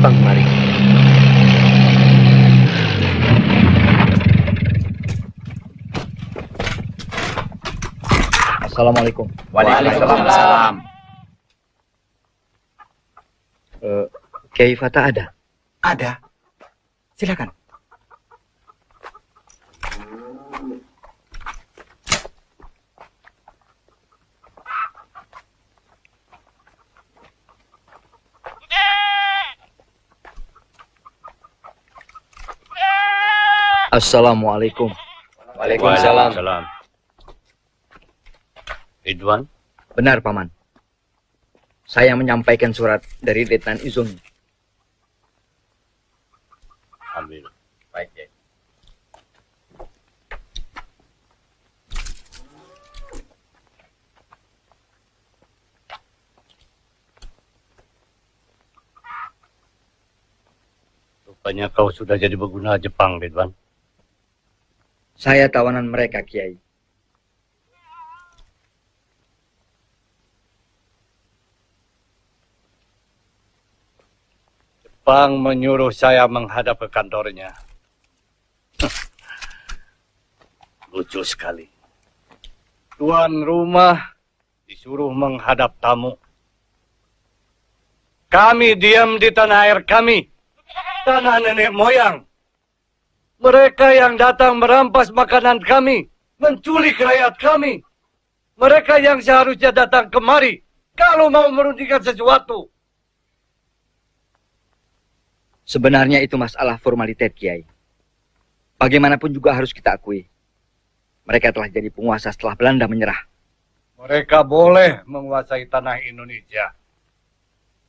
datang kemari. Assalamualaikum. Waalaikumsalam. Kiai Fatah ada? Ada. Silakan. Assalamualaikum. Waalaikumsalam. Ridwan? Benar, Paman. Saya menyampaikan surat dari Letnan Izun. Ambil. Baik, ya. Rupanya kau sudah jadi berguna Jepang, Ridwan. Saya tawanan mereka, Kiai. Jepang menyuruh saya menghadap ke kantornya. Lucu sekali. Tuan rumah disuruh menghadap tamu. Kami diam di tanah air kami. Tanah nenek moyang. Mereka yang datang merampas makanan kami. Menculik rakyat kami. Mereka yang seharusnya datang kemari. Kalau mau merundingkan sesuatu. Sebenarnya itu masalah formalitas, Kiai. Bagaimanapun juga harus kita akui. Mereka telah jadi penguasa setelah Belanda menyerah. Mereka boleh menguasai tanah Indonesia.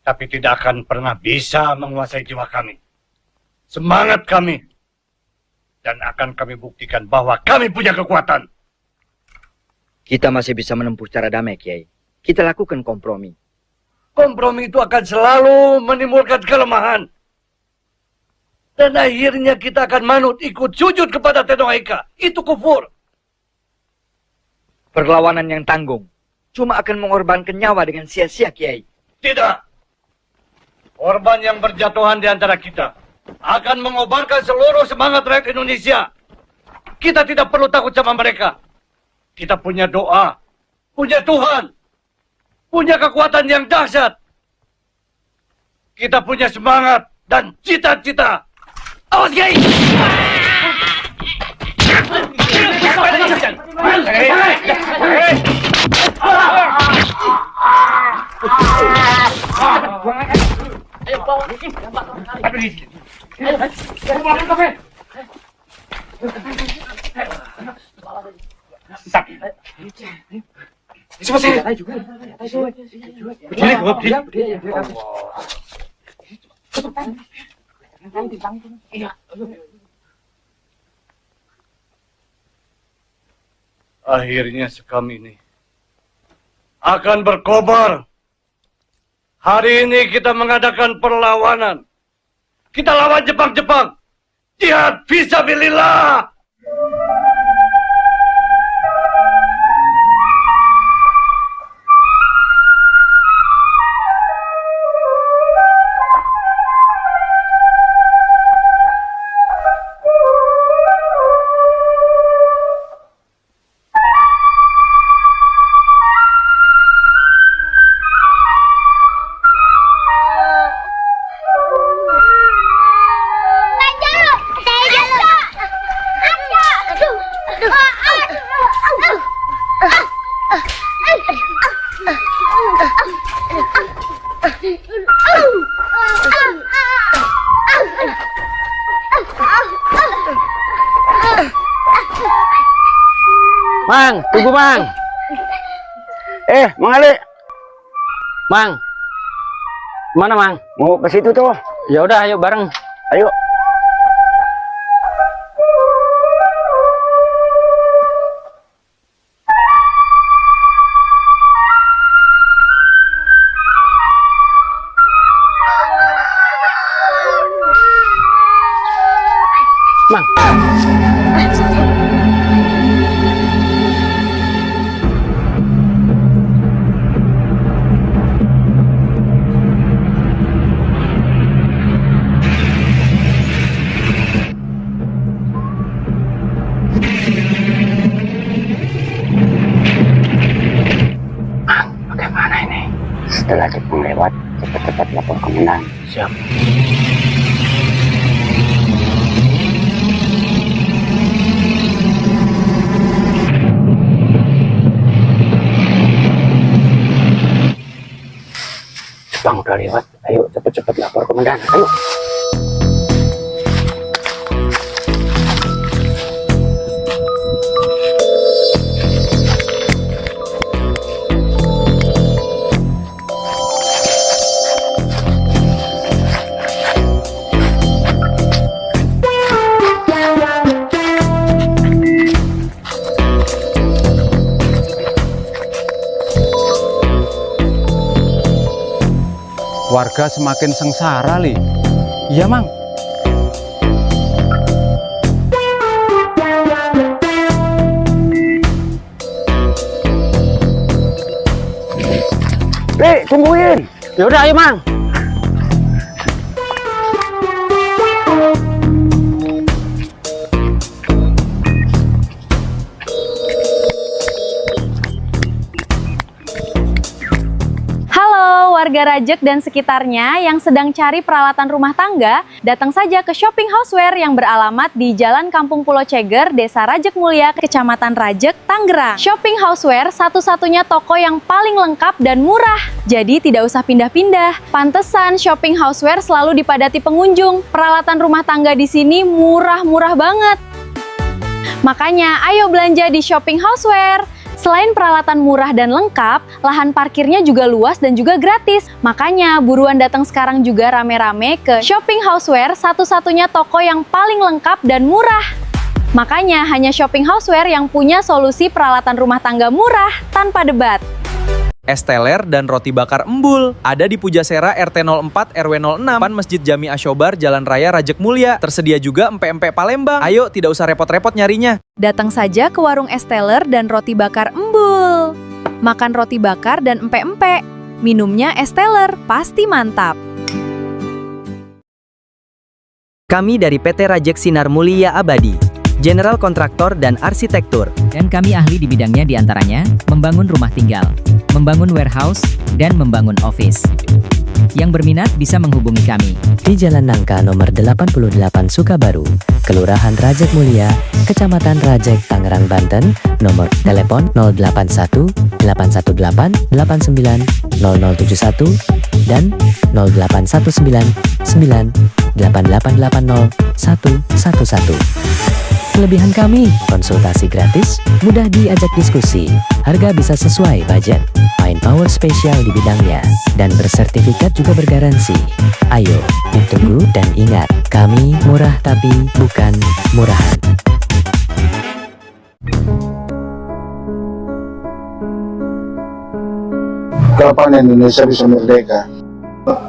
Tapi tidak akan pernah bisa menguasai jiwa kami. Semangat kami. Dan akan kami buktikan bahwa kami punya kekuatan. Kita masih bisa menempuh cara damai, Kiai. Kita lakukan kompromi. Kompromi itu akan selalu menimbulkan kelemahan. Dan akhirnya kita akan manut ikut sujud kepada Tenoika. Itu kufur. Perlawanan yang tanggung cuma akan mengorbankan nyawa dengan sia-sia, Kiai. Tidak. Korban yang berjatuhan di antara kita akan mengobarkan seluruh semangat rakyat Indonesia. Kita tidak perlu takut sama mereka. Kita punya doa, punya Tuhan, punya kekuatan yang dahsyat. Kita punya semangat dan cita-cita. Awas, Kiai! Akhirnya sekam ini akan berkobar. Hari ini kita mengadakan perlawanan. Kita lawan Jepang-Jepang. Jihad fisabilillah. Mang, tunggu Mang. Mang Ali, Mang. Mana Mang? mau ke situ tuh. Ya udah, ayo bareng. Ayo. Mang. Setelah Jepang lewat, cepat-cepat lapor komandan. Siap. Jepang udah lewat, ayo cepat-cepat lapor komandan. Ayo. Warga semakin sengsara, Li. Iya, Mang. Li, tungguin. Yaudah, ayo Mang. Halo warga Rajek dan sekitarnya yang sedang cari peralatan rumah tangga, datang saja ke Shopping Houseware yang beralamat di Jalan Kampung Pulau Ceger, Desa Rajek Mulia, Kecamatan Rajek, Tangerang. Shopping Houseware satu-satunya toko yang paling lengkap dan murah. Jadi tidak usah pindah-pindah. Pantesan Shopping Houseware selalu dipadati pengunjung. Peralatan rumah tangga di sini murah-murah banget. Makanya ayo belanja di Shopping Houseware. Selain peralatan murah dan lengkap, lahan parkirnya juga luas dan juga gratis. Makanya buruan datang sekarang juga rame-rame ke Shopping Houseware, satu-satunya toko yang paling lengkap dan murah. Makanya hanya Shopping Houseware yang punya solusi peralatan rumah tangga murah tanpa debat. Es teler dan roti bakar embul. Ada di Pujasera RT 04 RW 06 depan Masjid Jami Ashobar Jalan Raya Rajek Mulia. Tersedia juga empek-empek Palembang. Ayo, tidak usah repot-repot nyarinya. Datang saja ke warung es teler dan roti bakar embul. Makan roti bakar dan empek-empek. Minumnya es teler, pasti mantap. Kami dari PT Rajek Sinar Mulia Abadi, General Kontraktor dan Arsitektur. Dan kami ahli di bidangnya diantaranya membangun rumah tinggal, membangun warehouse, dan membangun office. Yang berminat bisa menghubungi kami Di Jalan Nangka nomor 88 Sukabaru, Kelurahan Rajek Mulia, Kecamatan Rajek, Tangerang, Banten, nomor telepon 081 818 89 0071 dan 0819 9 8880 111. Kelebihan kami, konsultasi gratis, mudah diajak diskusi, harga bisa sesuai budget, main power spesial di bidangnya, dan bersertifikat juga bergaransi. Ayo, ditunggu dan ingat, kami murah tapi bukan murahan. Kapan Indonesia bisa merdeka?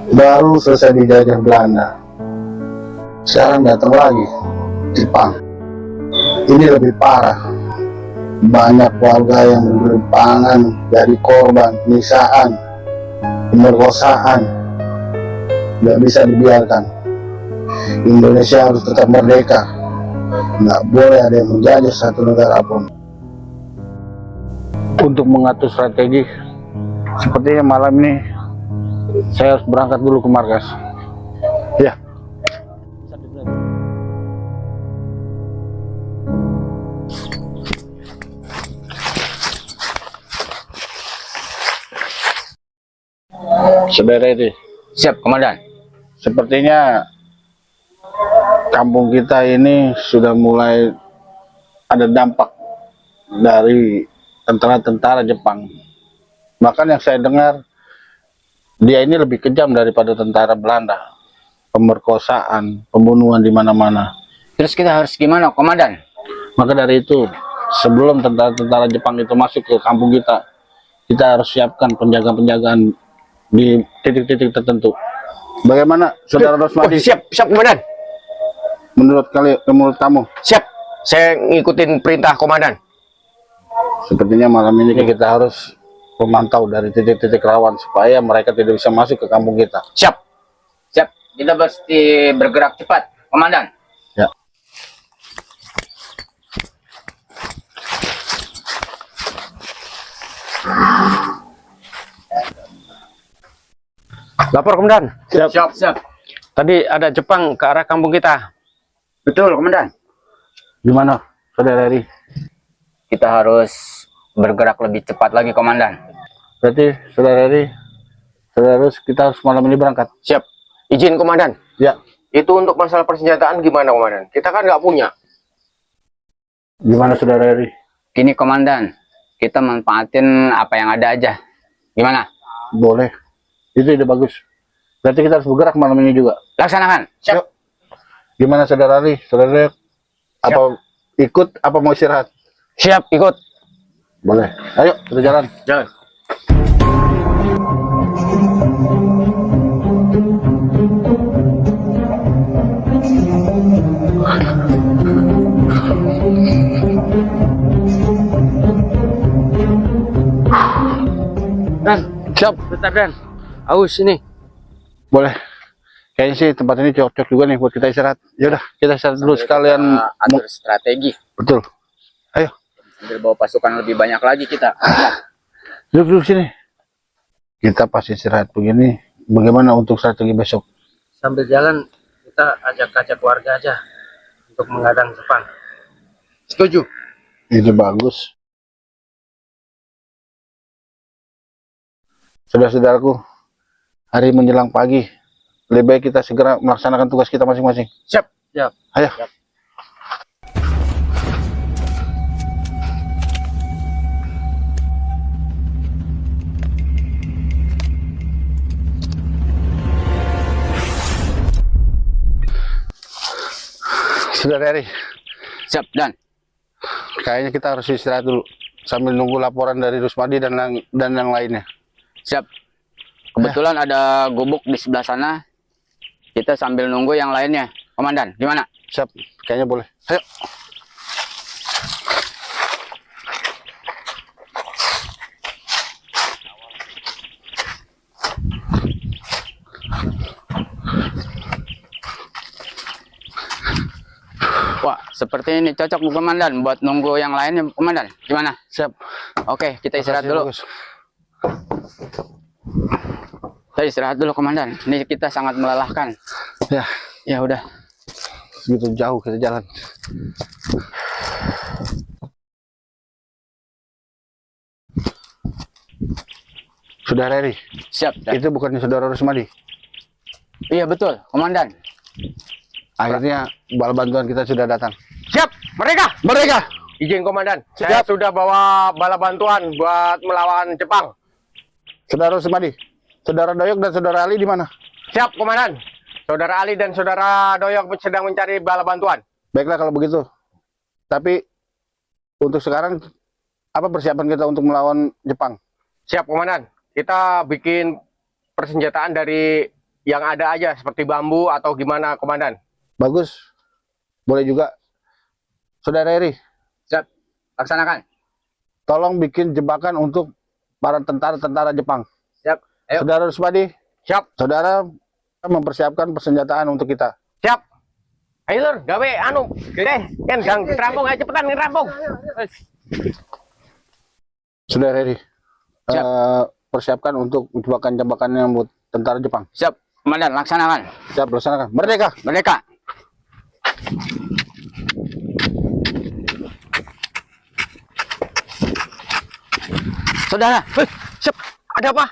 Baru selesai dijajah Belanda. Sekarang datang lagi Jepang. Ini lebih parah. Banyak warga yang diberi pangan dari korban penyiksaan, pemerkosaan. Nggak bisa dibiarkan. Indonesia harus tetap merdeka. Nggak boleh ada yang menjajah satu negara pun. Untuk mengatur strategi, sepertinya malam ini saya harus berangkat dulu ke markas. Ya. Saudara itu. Siap, komandan. Sepertinya kampung kita ini sudah mulai ada dampak dari tentara-tentara Jepang. Bahkan yang saya dengar, dia ini lebih kejam daripada tentara Belanda. Pemerkosaan, pembunuhan di mana-mana. Terus kita harus gimana, komandan? Maka dari itu, sebelum tentara-tentara Jepang itu masuk ke kampung kita harus siapkan penjagaan-penjagaan di titik-titik tertentu. Bagaimana, Saudara Rosmadi? Siap, komandan. Menurut kamu? Siap, saya ngikutin perintah komandan. Sepertinya malam ini kita harus memantau dari titik-titik rawan supaya mereka tidak bisa masuk ke kampung kita. Siap, kita mesti bergerak cepat, komandan. Ya. Lapor komandan. Siap. Tadi ada Jepang ke arah kampung kita. Betul, komandan. Gimana, saudara Eri? Kita harus bergerak lebih cepat lagi, komandan. Berarti saudara Eri, kita harus malam ini berangkat. Siap. Izin komandan. Ya. Itu untuk masalah persenjataan gimana komandan? Kita kan nggak punya. Gimana saudara Eri? Gini, komandan. Kita manfaatin apa yang ada aja. Gimana? Boleh. Itu ide bagus. Berarti kita harus bergerak malam ini juga. Laksanakan. Siap. Gimana saudara Eri? Saudara apa ikut apa mau istirahat? Siap, ikut. Boleh. Ayo, kita jalan. Jalan. Dan, siap. Bentar Dan. Aus ini. Boleh. Kayaknya sih tempat ini cocok juga nih buat kita istirahat. Yaudah, kita istirahat dulu sekalian. Atur strategi. Betul. Ayo. Sambil bawa pasukan lebih banyak lagi kita. Duduk sini. Kita pasti istirahat begini. Bagaimana untuk strategi besok? Sambil jalan kita ajak-ajak warga aja untuk menghadang Jepang. Setuju. Itu bagus. Saudara-saudaraku, hari menjelang pagi. Lebih baik kita segera melaksanakan tugas kita masing-masing. Siap. Siap. Ayo. Siap. Saudara Eri, Siap, Dan. kayaknya kita harus istirahat dulu sambil nunggu laporan dari Rusmadi dan yang lainnya. Siap. Kebetulan ada gubuk di sebelah sana. Kita sambil nunggu yang lainnya. Komandan, gimana? Siap, kayaknya boleh. Ayo. Wah, seperti ini cocok Bu Komandan buat nunggu yang lainnya, Komandan. Gimana? Siap. Oke, kita istirahat dulu. Bagus. Kita istirahat dulu, Komandan. Ini kita sangat melelahkan. Ya, Ya udah. segitu jauh kita jalan. Saudara Eri, Siap, Dan. itu bukannya saudara Rusmadi? Iya betul, Komandan. Akhirnya bala bantuan kita sudah datang. Siap. Mereka. Mereka. Izin komandan. Saya sudah bawa bala bantuan buat melawan Jepang. Saudara Rusmadi, saudara Doyok dan saudara Ali di mana? Siap komandan. Saudara Ali dan saudara Doyok sedang mencari bala bantuan. Baiklah kalau begitu. Tapi untuk sekarang apa persiapan kita untuk melawan Jepang? Siap komandan. Kita bikin persenjataan dari yang ada aja seperti bambu atau gimana komandan. Bagus. Boleh juga. Saudara Eri, Siap. Laksanakan. tolong bikin jebakan untuk para tentara-tentara Jepang. Siap. Ayo. Saudara Rusmadi, Siap. saudara mempersiapkan persenjataan untuk kita. Siap. Ayo lur, gawe anu. Gede, kan gang rampung aja cepetan ngerampung. Saudara Eri, Siap. persiapkan untuk jebakan-jebakan yang buat tentara Jepang. Siap, Komandan, laksanakan. Siap, laksanakan. Merdeka. Merdeka. Saudara, Siap. Ada apa?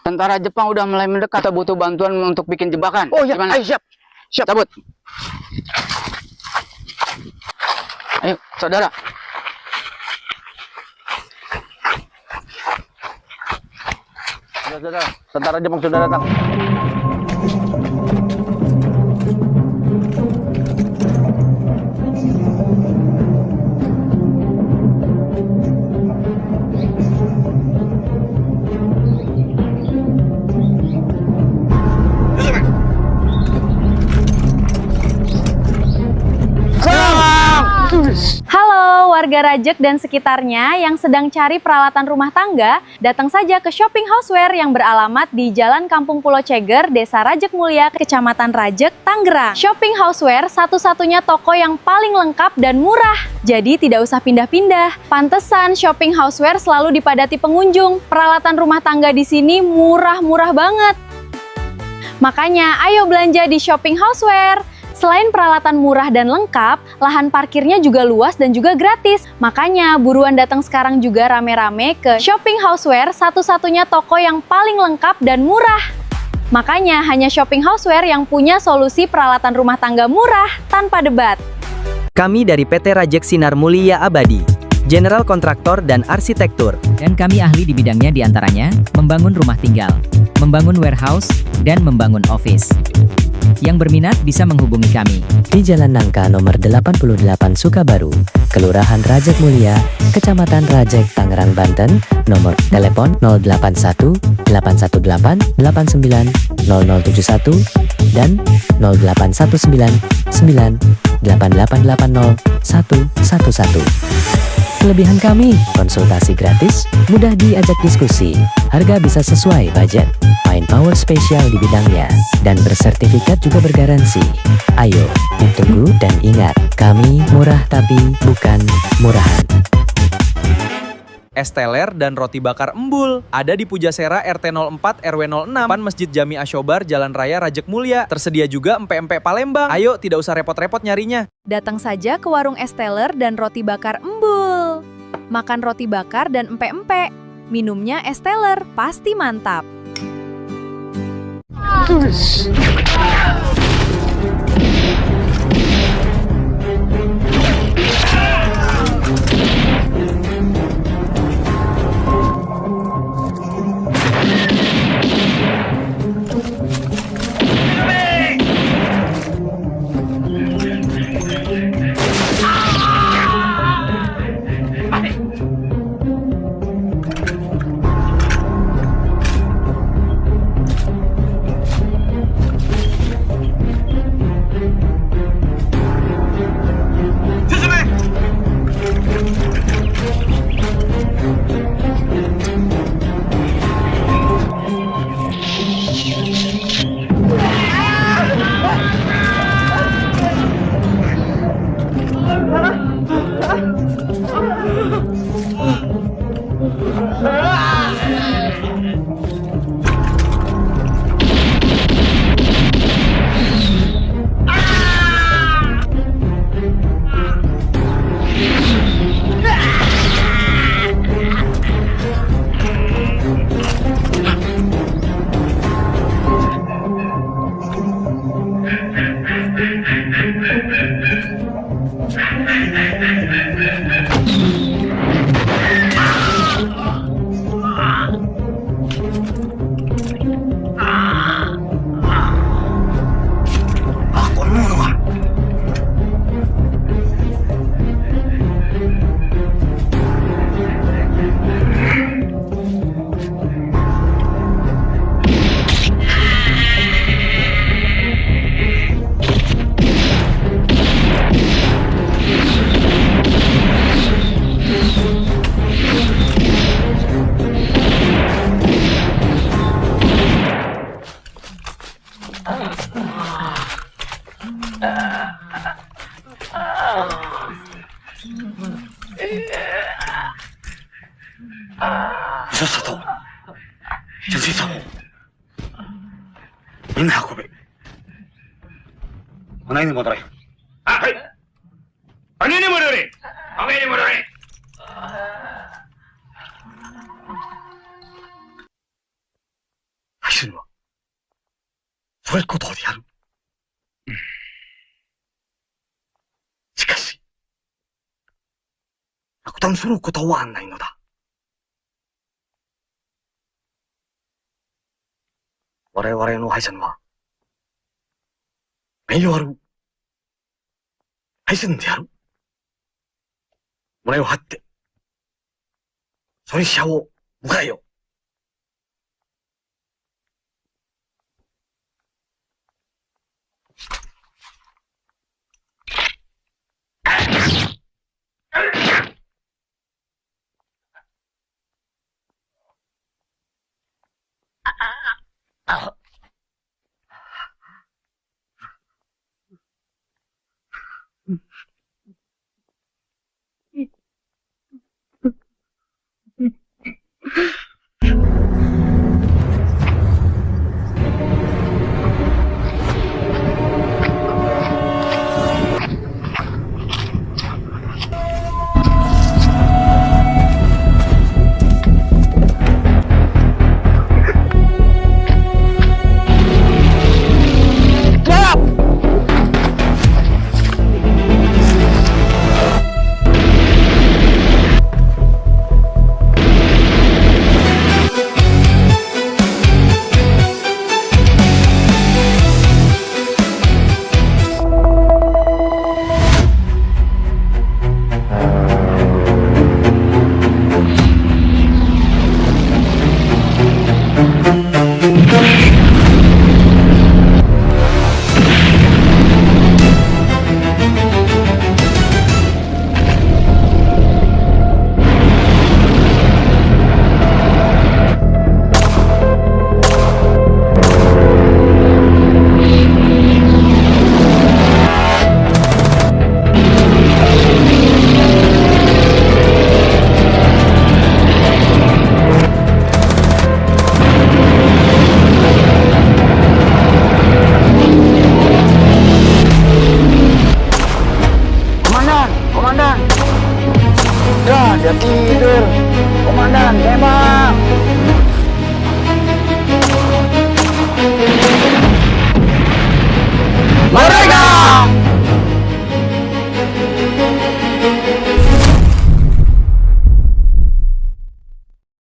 tentara Jepang udah mulai mendekat. Kita butuh bantuan untuk bikin jebakan. Oh ya, Gimana? ayo siap. Siap. Cabut. Ayo, saudara. Saudara, tentara Jepang sudah datang. Halo warga Rajek dan sekitarnya yang sedang cari peralatan rumah tangga, datang saja ke Shopping Houseware yang beralamat di Jalan Kampung Pulo Ceger, Desa Rajek Mulia, Kecamatan Rajek, Tangerang. Shopping Houseware satu-satunya toko yang paling lengkap dan murah, jadi tidak usah pindah-pindah. Pantesan Shopping Houseware selalu dipadati pengunjung. Peralatan rumah tangga di sini murah-murah banget. Makanya, ayo belanja di Shopping Houseware. Selain peralatan murah dan lengkap, lahan parkirnya juga luas dan juga gratis. Makanya, buruan datang sekarang juga rame-rame ke Shopping Houseware, satu-satunya toko yang paling lengkap dan murah. Makanya, hanya Shopping Houseware yang punya solusi peralatan rumah tangga murah tanpa debat. Kami dari PT Rajek Sinar Mulia Abadi, General Kontraktor dan Arsitektur. Dan kami ahli di bidangnya diantaranya, membangun rumah tinggal, membangun warehouse, dan membangun office. Yang berminat bisa menghubungi kami di Jalan Nangka nomor 88 Sukabaru, Kelurahan Rajek Mulia, Kecamatan Rajek, Tangerang, Banten, nomor telepon 081 818 89 0071 dan 0819 98880 111. Kelebihan kami, konsultasi gratis, mudah diajak diskusi, harga bisa sesuai budget, main power spesial di bidangnya, dan bersertifikat juga bergaransi. Ayo, ditunggu dan ingat, kami murah tapi bukan murahan. Es teler dan roti bakar embul ada di Pujasera RT 04 RW 06 depan Masjid Jami Ashobar Jalan Raya Rajek Mulia. Tersedia juga empek-empek Palembang. Ayo, tidak usah repot-repot nyarinya. Datang saja ke warung es teler dan roti bakar embul. Makan roti bakar dan empek-empek. Minumnya es teler, pasti mantap.